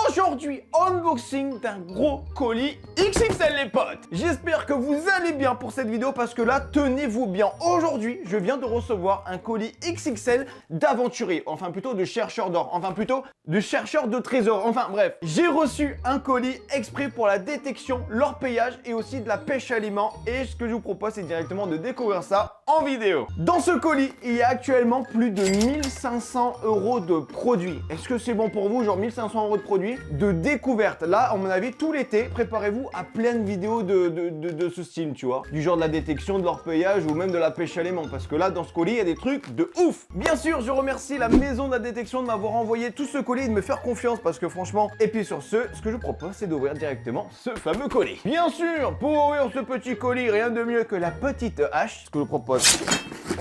Aujourd'hui, unboxing d'un gros colis XXL les potes. J'espère que vous allez bien pour cette vidéo parce que là, tenez-vous bien. Aujourd'hui, je viens de recevoir un colis XXL d'aventurier, enfin plutôt de chercheur d'or, enfin plutôt de chercheur de trésors, enfin bref. J'ai reçu un colis exprès pour la détection, l'orpaillage et aussi de la pêche à aliments et ce que je vous propose, c'est directement de découvrir ça en vidéo. Dans ce colis, il y a actuellement plus de 1500 € de produits. Est-ce que c'est bon pour vous, genre 1500 € de produits de découverte? Là, à mon avis, tout l'été, préparez-vous à plein de vidéos de ce style, tu vois. Du genre de la détection, de l'orpaillage ou même de la pêche à l'aimant. Parce que là, dans ce colis, il y a des trucs de ouf. Bien sûr, je remercie la maison de la détection de m'avoir envoyé tout ce colis et de me faire confiance parce que franchement... Et puis sur ce que je vous propose, c'est d'ouvrir directement ce fameux colis. Bien sûr, pour ouvrir ce petit colis, rien de mieux que la petite hache. Ce que je vous propose...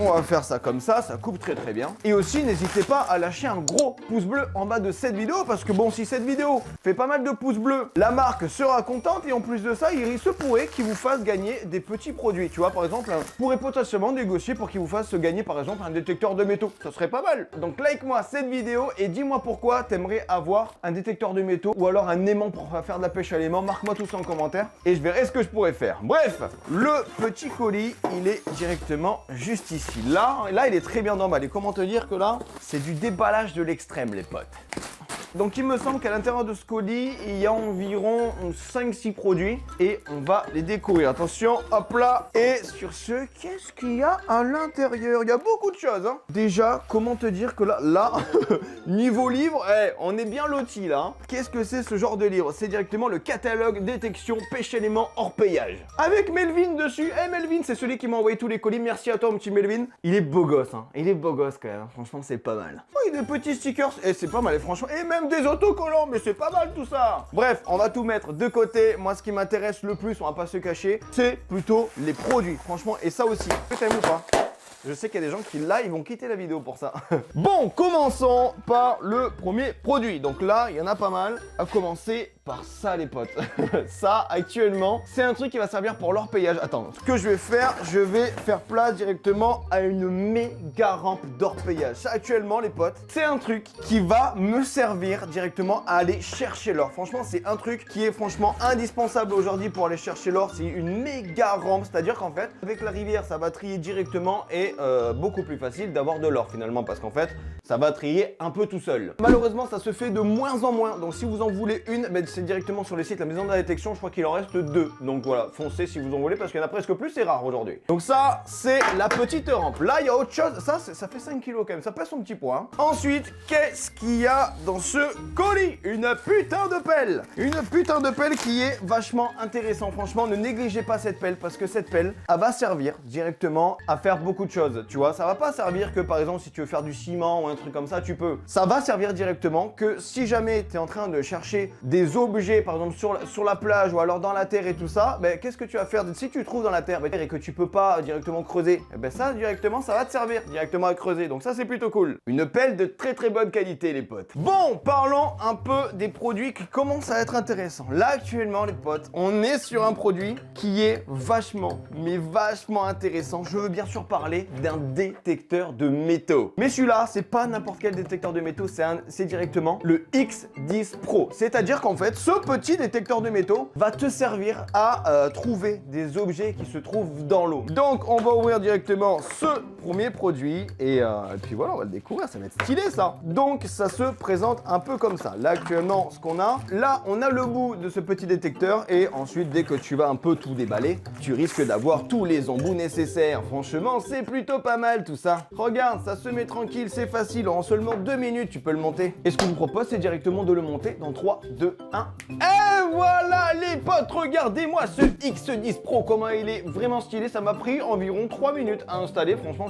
On va faire ça comme ça coupe très très bien. Et aussi, n'hésitez pas à lâcher un gros pouce bleu en bas de cette vidéo parce que bon, si cette vidéo fait pas mal de pouces bleus, la marque sera contente et en plus de ça, il se pourrait qu'il vous fasse gagner des petits produits. Tu vois, par exemple, on pourrait potentiellement négocier pour qu'il vous fasse gagner par exemple un détecteur de métaux. Ça serait pas mal. Donc like-moi cette vidéo et dis-moi pourquoi t'aimerais avoir un détecteur de métaux ou alors un aimant pour faire de la pêche à l'aimant. Marque-moi tout ça en commentaire et je verrai ce que je pourrais faire. Bref, le petit colis, il est directement juste ici. Là, il est très bien emballé. Comment te dire que là, c'est du déballage de l'extrême, les potes. Donc il me semble qu'à l'intérieur de ce colis, il y a environ 5-6 produits et on va les découvrir. Attention, hop là. Et sur ce, qu'est-ce qu'il y a à l'intérieur? Il y a beaucoup de choses, hein. Déjà, comment te dire que là, niveau livre, on est bien lotis là. Hein. Qu'est-ce que c'est ce genre de livre? C'est directement le catalogue détection pêche éléments hors paillage. Avec Melvin dessus. Melvin, c'est celui qui m'a envoyé tous les colis. Merci à toi, mon petit Melvin. Il est beau gosse, hein. Il est beau gosse quand même. Franchement, c'est pas mal. Oh, il y a des petits stickers. C'est pas mal, et franchement. Et même des autocollants, mais c'est pas mal tout ça. Bref, on va tout mettre de côté. Moi, ce qui m'intéresse le plus, on va pas se cacher, c'est plutôt les produits. Franchement, et ça aussi. T'aimes ou pas? Je sais qu'il y a des gens qui, là, ils vont quitter la vidéo pour ça. Bon, commençons par le premier produit. Donc là, il y en a pas mal. À commencer par ça, les potes. Ça, actuellement, c'est un truc qui va servir pour l'orpaillage. Attends, ce que je vais faire place directement à une méga rampe d'orpaillage. Ça, actuellement, les potes, c'est un truc qui va me servir directement à aller chercher l'or. Franchement, c'est un truc qui est franchement indispensable aujourd'hui pour aller chercher l'or. C'est une méga rampe. C'est-à-dire qu'en fait, avec la rivière, ça va trier directement et beaucoup plus facile d'avoir de l'or finalement parce qu'en fait, ça va trier un peu tout seul. Malheureusement, ça se fait de moins en moins. Donc, si vous en voulez une, ben, c'est directement sur les sites la maison de la détection. Je crois qu'il en reste 2. Donc voilà, foncez si vous en voulez parce qu'il y en a presque plus. C'est rare aujourd'hui. Donc ça, c'est la petite rampe. Là, il y a autre chose. Ça fait 5 kilos quand même. Ça pèse son petit poids. Hein. Ensuite, qu'est-ce qu'il y a dans ce colis? Une putain de pelle. Une putain de pelle qui est vachement intéressante. Franchement, ne négligez pas cette pelle parce que cette pelle, elle va servir directement à faire beaucoup de choses. Tu vois, ça va pas servir que par exemple si tu veux faire du ciment ou un truc comme ça, tu peux. Ça va servir directement que si jamais tu es en train de chercher des objets, par exemple sur la plage ou alors dans la terre et tout ça, ben, qu'est-ce que tu vas faire si tu trouves dans la terre et que tu peux pas directement creuser? Ben ça directement, ça va te servir directement à creuser. Donc ça, c'est plutôt cool. Une pelle de très très bonne qualité, les potes. Bon, parlons un peu des produits qui commencent à être intéressants. Là, actuellement, les potes, on est sur un produit qui est vachement, mais vachement intéressant. Je veux bien sûr parler d'un détecteur de métaux. Mais celui-là, c'est pas n'importe quel détecteur de métaux, c'est directement le X10 Pro. C'est-à-dire qu'en fait, ce petit détecteur de métaux va te servir à trouver des objets qui se trouvent dans l'eau. Donc, on va ouvrir directement ce premier produit et puis voilà, on va le découvrir, ça va être stylé ça. Donc, ça se présente un peu comme ça. Là, actuellement, ce qu'on a, là, on a le bout de ce petit détecteur et ensuite, dès que tu vas un peu tout déballer, tu risques d'avoir tous les embouts nécessaires. Franchement, c'est plutôt pas mal tout ça. Regarde, ça se met tranquille, c'est facile. En seulement 2 minutes, tu peux le monter. Et ce que je vous propose, c'est directement de le monter dans 3, 2, 1. Et voilà les potes, regardez-moi ce X10 Pro, comment il est vraiment stylé. Ça m'a pris environ 3 minutes à installer. Franchement,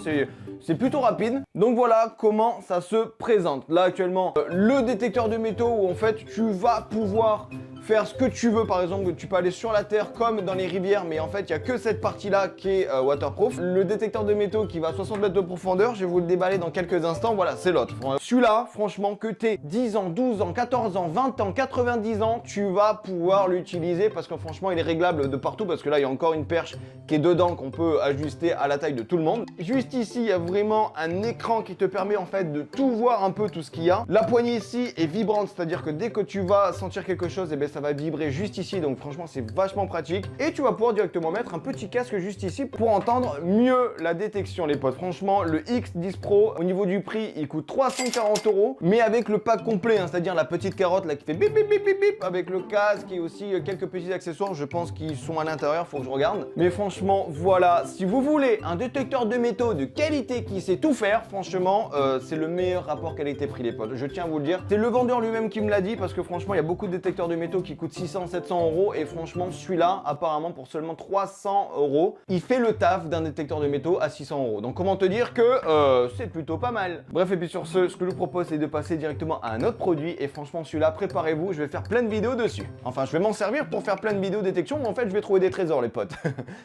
c'est plutôt rapide. Donc voilà comment ça se présente. Là, actuellement, le détecteur de métaux où en fait, tu vas pouvoir faire ce que tu veux. Par exemple, tu peux aller sur la terre comme dans les rivières, mais en fait, il n'y a que cette partie-là qui est waterproof. Le détecteur de métaux qui va à 60 mètres de profondeur, je vais vous le déballer dans quelques instants. Voilà, c'est l'autre. Celui-là, franchement, que t'aies 10 ans, 12 ans, 14 ans, 20 ans, 90 ans, tu vas pouvoir l'utiliser parce que franchement, il est réglable de partout parce que là, il y a encore une perche qui est dedans qu'on peut ajuster à la taille de tout le monde. Juste ici, il y a vraiment un écran qui te permet en fait de tout voir un peu tout ce qu'il y a. La poignée ici est vibrante, c'est-à-dire que dès que tu vas sentir quelque chose, et bien ça va vibrer juste ici. Donc franchement, c'est vachement pratique. Et tu vas pouvoir directement mettre un petit casque juste ici pour entendre mieux la détection, les potes. Franchement, le X10 Pro, au niveau du prix, il coûte 340 €, mais avec le pack complet, hein, c'est-à-dire la petite carotte là qui fait bip bip bip bip bip, avec le casque et aussi quelques petits accessoires, je pense qu'ils sont à l'intérieur, faut que je regarde. Mais franchement, voilà, si vous voulez un détecteur de métaux de qualité qui sait tout faire, franchement, c'est le meilleur rapport qualité-prix, les potes. Je tiens à vous le dire. C'est le vendeur lui-même qui me l'a dit parce que franchement, il y a beaucoup de détecteurs de métaux qui coûtent 600, 700 € et franchement, celui-là, apparemment, pour seulement 300 €, il fait le taf d'un détecteur de métaux à 600 €. Donc, comment te dire que c'est plutôt pas mal. Bref, et puis sur ce que je vous propose, c'est de passer directement à un autre produit et franchement, celui-là, préparez-vous, je vais faire plein de vidéos dessus. Enfin, je vais m'en servir pour faire plein de vidéos détection, mais en fait, je vais trouver des trésors, les potes.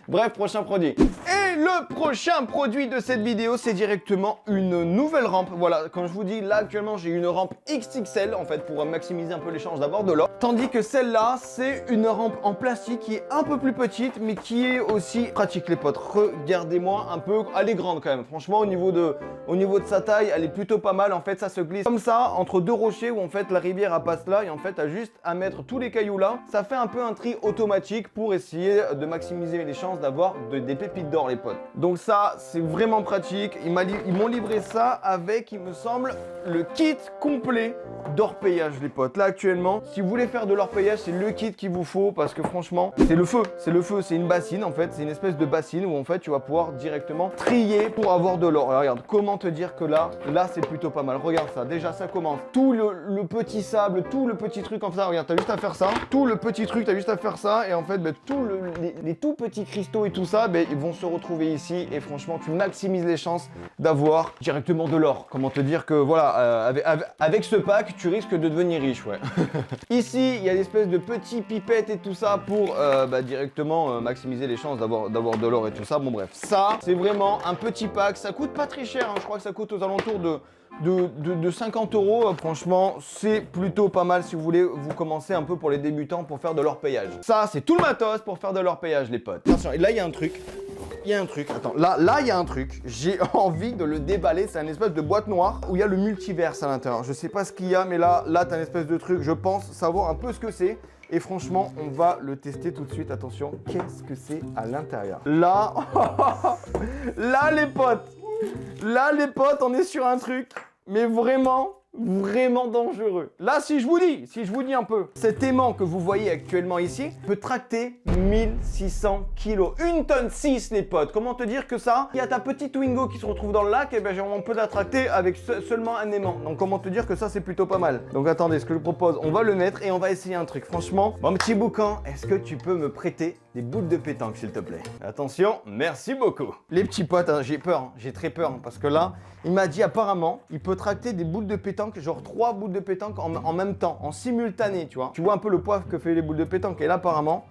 Bref, prochain produit. Et le prochain produit de cette vidéo, c'est directement une nouvelle rampe. Voilà, quand je vous dis, là, actuellement, j'ai une rampe XXL, en fait, pour maximiser un peu les chances d'avoir de l'or. Tandis que celle-là, c'est une rampe en plastique qui est un peu plus petite, mais qui est aussi pratique, les potes. Regardez-moi un peu, elle est grande quand même. Franchement, au niveau de sa taille, elle est plutôt pas mal. En fait, ça se glisse comme ça, entre deux rochers, où en fait, la rivière, elle passe là, et en fait, t'as juste à mettre tous les cailloux là. Ça fait un peu un tri automatique pour essayer de maximiser les chances d'avoir des pépites d'or, les potes. Donc ça, c'est vraiment pratique. Ils m'ont livré ça avec, il me semble, le kit complet d'orpaillage, les potes. Là, actuellement, si vous voulez faire de l'orpaillage, c'est le kit qu'il vous faut parce que franchement, c'est le feu. C'est le feu, c'est une bassine en fait. C'est une espèce de bassine où en fait, tu vas pouvoir directement trier pour avoir de l'or. Alors, regarde, comment te dire que là, c'est plutôt pas mal. Regarde ça, déjà, ça commence. Tout le petit sable, tout le petit truc comme ça. Regarde, t'as juste à faire ça. Tout le petit truc, t'as juste à faire ça. Et en fait, ben, les tout petits cristaux et tout ça, ben, ils vont se retrouver ici. Et franchement, tu maximises les chances d'avoir directement de l'or. Comment te dire que voilà, avec ce pack, tu risques de devenir riche, ouais. Ici, il y a des espèces de petits pipettes et tout ça pour directement maximiser les chances d'avoir de l'or et tout ça. Bon bref, ça, c'est vraiment un petit pack. Ça coûte pas très cher, hein. Je crois que ça coûte aux alentours de 50 €. Franchement, c'est plutôt pas mal si vous voulez vous commencer un peu pour les débutants pour faire de l'orpaillage. Ça, c'est tout le matos pour faire de l'orpaillage, les potes. Attention, et là, il y a un truc. Il y a un truc, attends, là il y a un truc, j'ai envie de le déballer, c'est une espèce de boîte noire où il y a le multiverse à l'intérieur. Je sais pas ce qu'il y a, mais là t'as une espèce de truc, je pense savoir un peu ce que c'est. Et franchement, on va le tester tout de suite, attention, qu'est-ce que c'est à l'intérieur? Là, là les potes, on est sur un truc, mais vraiment dangereux. Là, si je vous dis un peu, cet aimant que vous voyez actuellement ici peut tracter 1600 kilos. 1,6 tonne, les potes. Comment te dire que ça, il y a ta petite Twingo qui se retrouve dans le lac, et bien on peut la tracter avec seulement un aimant. Donc comment te dire que ça, c'est plutôt pas mal. Donc attendez, ce que je propose, on va le mettre et on va essayer un truc. Franchement, mon petit boucan, est-ce que tu peux me prêter des boules de pétanque, s'il te plaît? Attention, merci beaucoup. Les petits potes, hein, j'ai peur, hein, j'ai très peur, hein, parce que là, il m'a dit apparemment, il peut tracter des boules de pétanque, genre 3 boules de pétanque en même temps, en simultané, tu vois. Tu vois un peu le poids que fait les boules de pétanque. Et là, apparemment,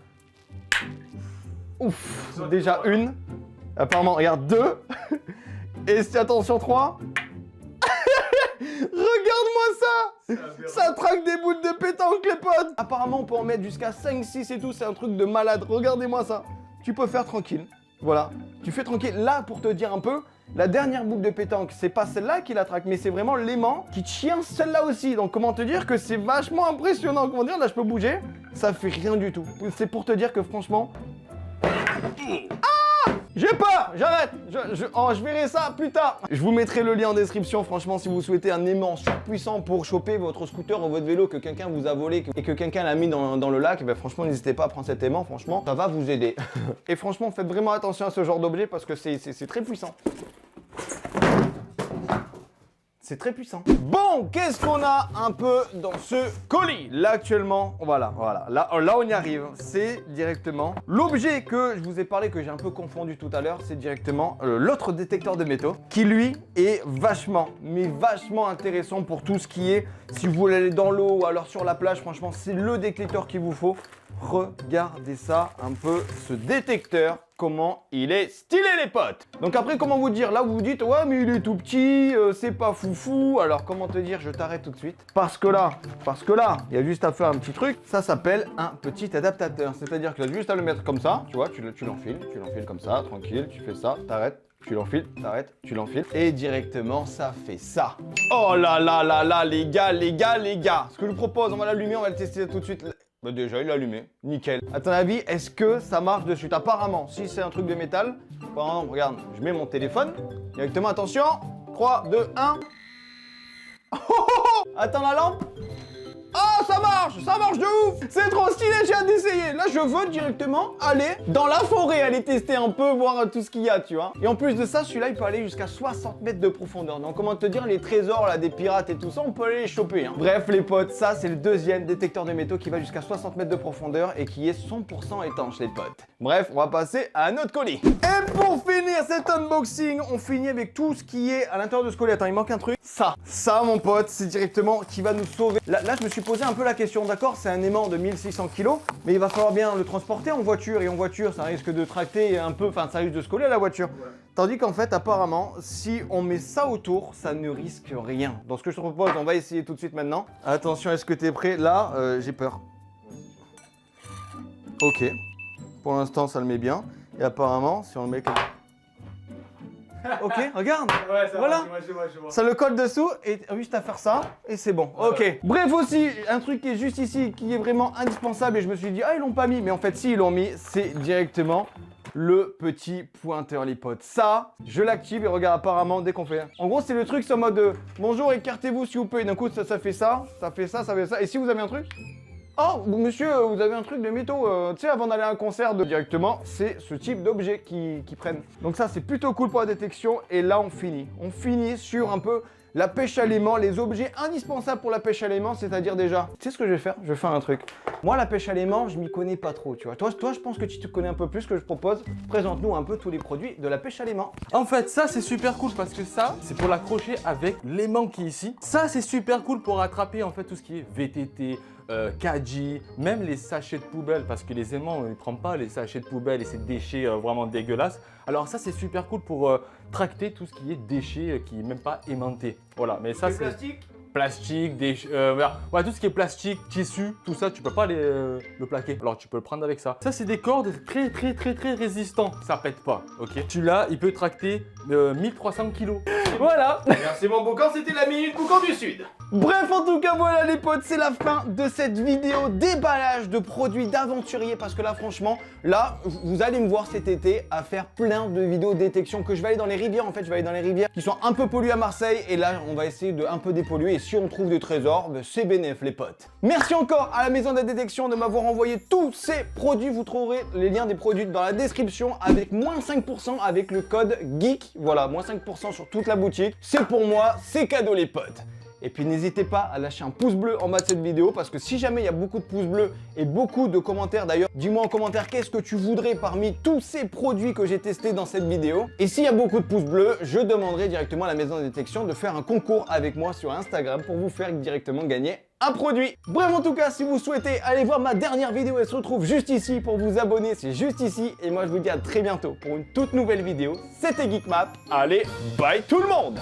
ouf, déjà une. Apparemment, regarde, 2. Et si, attention, 3. Regarde-moi ça! Ça traque des boules de pétanque, les potes! Apparemment, on peut en mettre jusqu'à 5, 6 et tout, c'est un truc de malade. Regardez-moi ça. Tu peux faire tranquille. Voilà. Tu fais tranquille. Là, pour te dire un peu, la dernière boule de pétanque, c'est pas celle-là qui la traque, mais c'est vraiment l'aimant qui tient celle-là aussi. Donc, comment te dire que c'est vachement impressionnant. Comment dire, là, je peux bouger. Ça fait rien du tout. C'est pour te dire que franchement... J'ai peur, j'arrête, je verrai ça plus tard. Je vous mettrai le lien en description, franchement, si vous souhaitez un aimant surpuissant pour choper votre scooter ou votre vélo que quelqu'un vous a volé et que quelqu'un l'a mis dans le lac, ben franchement, n'hésitez pas à prendre cet aimant, franchement, ça va vous aider. Et franchement, faites vraiment attention à ce genre d'objet parce que c'est très puissant. C'est très puissant. Bon, qu'est-ce qu'on a un peu dans ce colis? Là, actuellement, voilà. Là, on y arrive. C'est directement l'objet que je vous ai parlé, que j'ai un peu confondu tout à l'heure. C'est directement l'autre détecteur de métaux qui, lui, est vachement, mais vachement intéressant pour tout ce qui est, si vous voulez aller dans l'eau ou alors sur la plage, franchement, c'est le détecteur qu'il vous faut. Regardez ça un peu, ce détecteur, comment il est stylé les potes. Donc après, comment vous dire, là vous vous dites ouais mais il est tout petit, c'est pas foufou. Alors comment te dire, je t'arrête tout de suite. Parce que là, il y a juste à faire un petit truc. Ça s'appelle un petit adaptateur. C'est-à-dire que tu as juste à le mettre comme ça, tu vois, tu l'enfiles comme ça, tranquille, tu fais ça, t'arrêtes. Tu l'enfiles, t'arrêtes, tu l'enfiles. Et directement, ça fait ça. Oh là là là là, les gars. Ce que je vous propose, on va l'allumer, on va le tester tout de suite. Bah déjà, il est allumé. Nickel. À ton avis, est-ce que ça marche de suite? Apparemment, si c'est un truc de métal, par exemple, regarde, je mets mon téléphone. Directement, attention. 3, 2, 1. Attends la lampe. Oh, ça marche de ouf. C'est trop stylé, j'ai hâte d'essayer. Là, je veux directement aller dans la forêt, aller tester un peu, voir tout ce qu'il y a, tu vois. Et en plus de ça, celui-là, il peut aller jusqu'à 60 mètres de profondeur. Donc, comment te dire, les trésors là, des pirates et tout ça, on peut aller les choper. Hein. Bref, les potes, ça, c'est le deuxième détecteur de métaux qui va jusqu'à 60 mètres de profondeur et qui est 100% étanche, les potes. Bref, on va passer à un autre colis. Et pour finir cet unboxing, on finit avec tout ce qui est à l'intérieur de ce colis. Attends, il manque un truc. Ça, mon pote, c'est directement qui va nous sauver. Là, je me suis posé un peu la question, d'accord, c'est un aimant de 1600 kg, mais il va falloir bien le transporter en voiture, et en voiture, ça risque de tracter un peu, enfin, ça risque de se coller à la voiture. Ouais. Tandis qu'en fait, apparemment, si on met ça autour, ça ne risque rien. Donc, ce que je te propose, on va essayer tout de suite maintenant. Attention, est-ce que tu es prêt? Là, j'ai peur. Ok. Pour l'instant, ça le met bien. Et apparemment, si on le met comme... Ok, regarde. Ouais, ça voilà. Je vois. Ça le colle dessous et juste à faire ça et c'est bon. Ok. Ouais. Bref aussi, un truc qui est juste ici, qui est vraiment indispensable et je me suis dit ah ils l'ont pas mis, mais en fait si ils l'ont mis, c'est directement le petit pointeur les potes. Ça, je l'active et regarde apparemment dès qu'on fait. En gros c'est le truc sur mode bonjour écartez-vous s'il vous plaît. D'un coup ça fait ça, ça fait ça. Et si vous avez un truc. Oh, monsieur, vous avez un truc de métaux, tu sais, avant d'aller à un concert directement, c'est ce type d'objet qui prennent. Donc ça, c'est plutôt cool pour la détection. Et là, on finit. On finit sur un peu la pêche à l'aimant, les objets indispensables pour la pêche à l'aimant, c'est-à-dire déjà... Tu sais ce que je vais faire? Je vais faire un truc. Moi, la pêche à l'aimant, je m'y connais pas trop, tu vois. Toi, je pense que tu te connais un peu plus que je propose. Présente-nous un peu tous les produits de la pêche à l'aimant. En fait, ça, c'est super cool parce que ça, c'est pour l'accrocher avec l'aimant qui est ici. Ça, c'est super cool pour attraper, en fait, tout ce qui est VTT, Kaji, même les sachets de poubelle parce que les aimants, ils ne prennent pas les sachets de poubelle et ces déchets vraiment dégueulasses. Alors ça, c'est super cool pour tracter tout ce qui est déchets qui n'est même pas aimanté. Voilà, mais ça c'est... Plastique, ouais, tout ce qui est plastique, tissu, tout ça, tu peux pas le plaquer. Alors tu peux le prendre avec ça. Ça, c'est des cordes très résistants. Ça pète pas, ok? Celui-là, il peut tracter 1300 kg. Voilà. Merci mon boucan, c'était la Minute Boucan du Sud. Bref, en tout cas, voilà les potes, c'est la fin de cette vidéo déballage de produits d'aventuriers. Parce que là, franchement, là, vous allez me voir cet été à faire plein de vidéos de détection que je vais aller dans les rivières. En fait, je vais aller dans les rivières qui sont un peu polluées à Marseille. Et là, on va essayer de un peu dépolluer. Et si on trouve des trésors, ben, c'est bénéf les potes. Merci encore à la maison de la détection de m'avoir envoyé tous ces produits. Vous trouverez les liens des produits dans la description avec moins 5% avec le code GEEK. Voilà, moins 5% sur toute la boutique. C'est pour moi, c'est cadeau les potes. Et puis n'hésitez pas à lâcher un pouce bleu en bas de cette vidéo parce que si jamais il y a beaucoup de pouces bleus et beaucoup de commentaires d'ailleurs, dis-moi en commentaire qu'est-ce que tu voudrais parmi tous ces produits que j'ai testés dans cette vidéo. Et s'il y a beaucoup de pouces bleus, je demanderai directement à la maison de détection de faire un concours avec moi sur Instagram pour vous faire directement gagner un produit. Bref, en tout cas, si vous souhaitez aller voir ma dernière vidéo, elle se retrouve juste ici. Pour vous abonner, c'est juste ici. Et moi, je vous dis à très bientôt pour une toute nouvelle vidéo. C'était Geekmap. Allez, bye tout le monde!